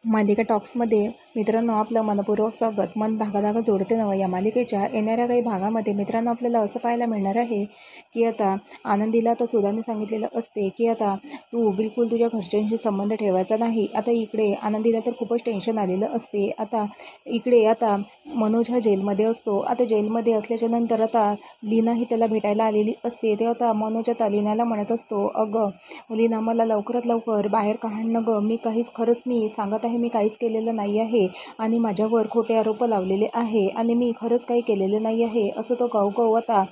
मालिका टॉक्समध्ये मित्रांनो आपलं मनपूर्वक स्वागत. मन धागा धागा जोडते नवं या मालिकेच्या येणाऱ्या काही भागामध्ये मित्रांनो आपल्याला असं पाहायला मिळणार आहे की आता आनंदीला आता सुधाने सांगितलेलं असते की आता तू बिलकुल तुझ्या घरच्यांशी संबंध ठेवायचा नाही. आता इकडे आनंदीला तर खूपच टेन्शन आलेलं असते. आता इकडे आता मनोज हा जेलमध्ये असतो. आता जेलमध्ये असल्याच्या नंतर आता लीना ही त्याला भेटायला आलेली असते. ते आता मनोज आता लीनाला म्हणत असतो, अगं लीना मला लवकरात लवकर बाहेर काढणं गं, मी खरंच मी सांगत आहे मी काहीच केलेलं नाही आहे आणि माझ्यावर खोटे आरोप लावलेले आहे आणि मी खरंच काही केलेलं नाही आहे असं तो गावगाव आता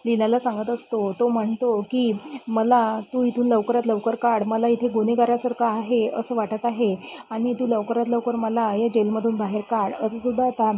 लीनाला सांगत असतो. तो म्हणतो की मला तू इथून लवकरात लवकर काढ, मला इथे गुन्हेगारासारखं आहे असं वाटत आहे आणि तू लवकरात लवकर मला या जेलमधून बाहेर काढ असं सुद्धा आता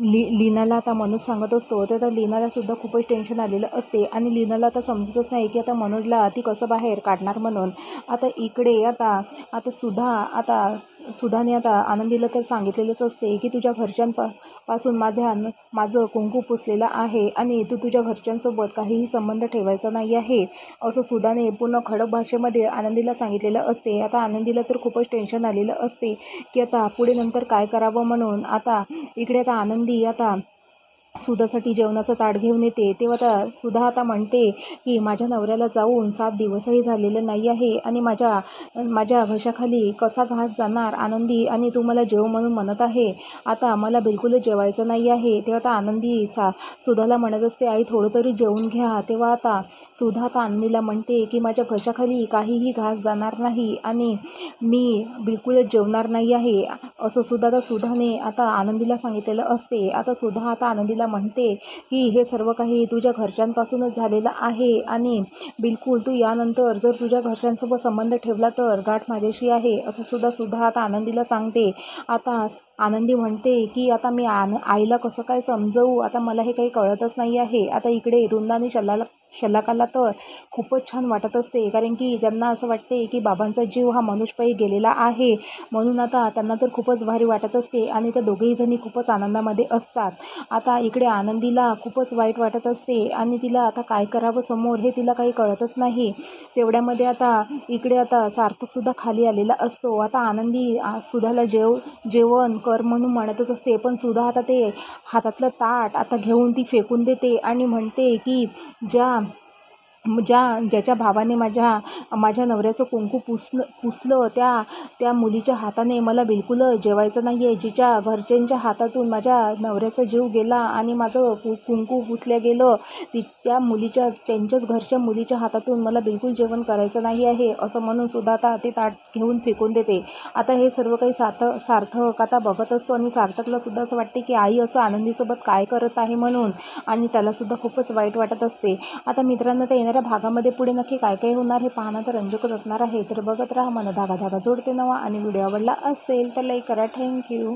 लीनाला आता मनोज सांगत असतो. तर आता लीनाला सुद्धा खूपच टेन्शन आलेलं असते आणि लीनाला आता समजतच नाही की आता मनोजला ती कसं बाहेर काढणार म्हणून. आता इकडे आता सुधाने आता आनंदीला तर सांगितलेलंच असते की तुझ्या घरच्यांपासून माझं कुंकू पुसलेलं आहे आणि तू तुझ्या घरच्यांसोबत काहीही संबंध ठेवायचा नाही आहे असं सुधाने पूर्ण खडक भाषेमध्ये आनंदीला सांगितलेलं असते. आता आनंदीला तर खूपच टेन्शन आलेलं असते की आता पुढे नंतर काय करावं म्हणून. आता इकडे आता आनंदी आता सुधासाठी जेवणाचं ताट घेऊन येते. तेव्हा आता सुधा आता म्हणते की माझ्या नवऱ्याला जाऊन 7 दिवसही झालेले नाही आहे आणि माझ्या घशाखाली कसा घास जाणार आनंदी, आणि तू मला जेव म्हणून म्हणत आहे. आता मला बिलकुलच जेवायचं नाही आहे. तेव्हा आता आनंदी सुधाला म्हणत असते, आई थोडं तरी जेवून घ्या. तेव्हा आता सुधा आता आनंदीला म्हणते की माझ्या घशाखाली काहीही घास जाणार नाही आणि मी बिलकुलच जेवणार नाही आहे असं सुधाने आता आनंदीला सांगितलेलं असते. आता सुधा आता आनंदीला म्हणते की हे सर्व काही तुझ्या घरच्यांपासूनच झालेलं आहे आणि बिलकुल तू यानंतर जर तुझ्या घरच्यांसोबत संबंध ठेवला तर गाठ माझ्याशी आहे असं सुद्धा आता आनंदीला सांगते. आता आनंदी म्हणते की आता मी आईला कसं काय समजवू, आता मला हे काही कळतच नाही आहे. आता इकडे वृंदा आणि शलाकाला तर खूपच छान वाटत असते कारण की त्यांना असं वाटते की बाबांचा जीव हा मनुष्यपायी गेलेला आहे म्हणून आता त्यांना तर खूपच भारी वाटत असते आणि त्या दोघेही जणी खूपच आनंदामध्ये असतात. आता इकडे आनंदीला खूपच वाईट वाटत असते आणि तिला आता काय करावं समोर हे तिला काही कळतच नाही. तेवढ्यामध्ये आता इकडे आता सार्थकसुद्धा खाली आलेला असतो. आता आनंदी सुधाला जेवण कर म्हणून म्हणतच असते पण सुधा आता ते हातातलं ताट आता घेऊन ती फेकून देते आणि म्हणते की ज्याच्या भावाने माझ्या नवऱ्याचं कुंकू पुसलं त्या मुलीच्या हाताने मला बिलकुल जेवायचं नाही आहे. जिच्या घरच्यांच्या हातातून माझ्या नवऱ्याचा जीव गेला आणि माझं कुंकू पुसल्या गेलं त्यांच्याच घरच्या मुलीच्या हातातून मला बिलकुल जेवण करायचं नाही आहे असं म्हणून सुद्धा आता ते ताट घेऊन फेकून देते. आता हे सर्व काही सार्थक आता बघत असतो आणि सार्थकला सुद्धा असं वाटते की आई असं आनंदीसोबत काय करत आहे म्हणून आणि त्यालासुद्धा खूपच वाईट वाटत असते. आता मित्रांनो त्या येणाऱ्या भागामध्ये पुढे नक्की काय काय होणार हे पाहणं तर रंजकच असणार आहे. तर बघत राहा मन धागा धागा जोडते नवा आणि व्हिडिओ आवडला असेल तर लाईक करा. थँक्यू.